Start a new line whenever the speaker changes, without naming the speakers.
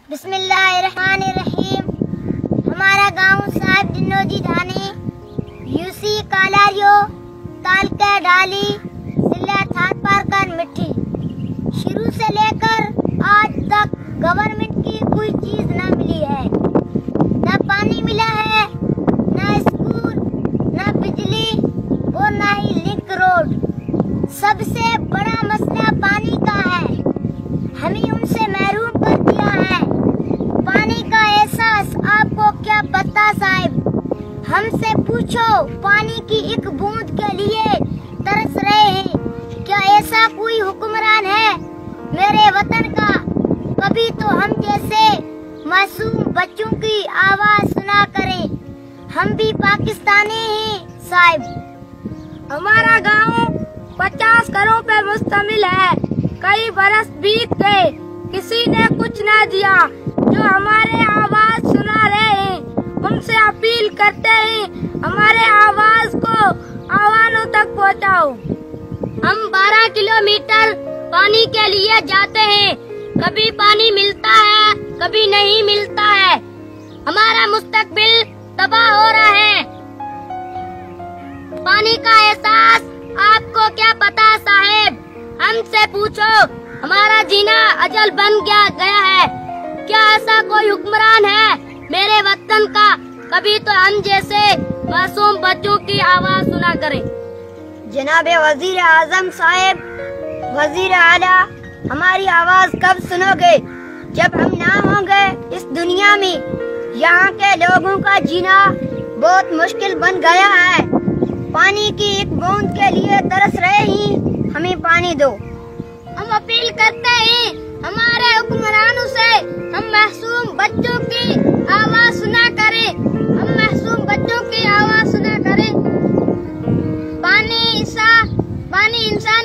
बिस्मिल्लाहिर्रहमानिर्रहीम। हमारा गांव साहिब डिन्नोजी धानी, यूसी कालारियो, तालका डाली, जिला थारपारकर मिट्टी। शुरू से लेकर आज तक गवर्नमेंट की कोई चीज न मिली है। न पानी मिला है, न स्कूल, न बिजली और न ही लिंक रोड। सबसे बड़ा मसला पानी का है। हमें उनसे महरूम कर दिया है। पानी का एहसास आपको क्या पता साहिब? हमसे पूछो, पानी की एक बूंद के लिए तरस रहे हैं। क्या ऐसा कोई हुक्मरान है मेरे वतन का? कभी तो हम जैसे मासूम बच्चों की आवाज सुना करें। हम भी पाकिस्तानी हैं साहिब।
हमारा गांव 50 घरों पर मुश्तमिल है। कई बरस बीत गए, किसी ने कुछ न दिया। जो हमारे आवाज सुना रहे हैं, उनसे अपील करते हैं, हमारे आवाज को आवानों तक पहुंचाओ।
हम 12 किलोमीटर पानी के लिए जाते हैं। कभी पानी मिलता है, कभी नहीं मिलता है। हमारा मुस्तकबिल तबाह हो रहा है। पानी का एहसास आपको क्या पता साहेब? हमसे पूछो, हमारा जीना अजल बन गया है। क्या ऐसा कोई हुक्मरान है मेरे वतन का? कभी तो हम जैसे मासूम बच्चों की आवाज सुना करें।
जनाबे वजीर आजम साहब, वजीर आला, हमारी आवाज कब सुनोगे? जब हम ना होंगे इस दुनिया में। यहाँ के लोगों का जीना बहुत मुश्किल बन गया है। पानी की एक बूंद के लिए तरस रहे ही, हमें पानी दो।
हम अपील करते हैं हमारे हुक्मरानों से, हम मासूम बच्चों की आवाज सुना करें। हम मासूम बच्चों की आवाज सुना करें। पानी इंसान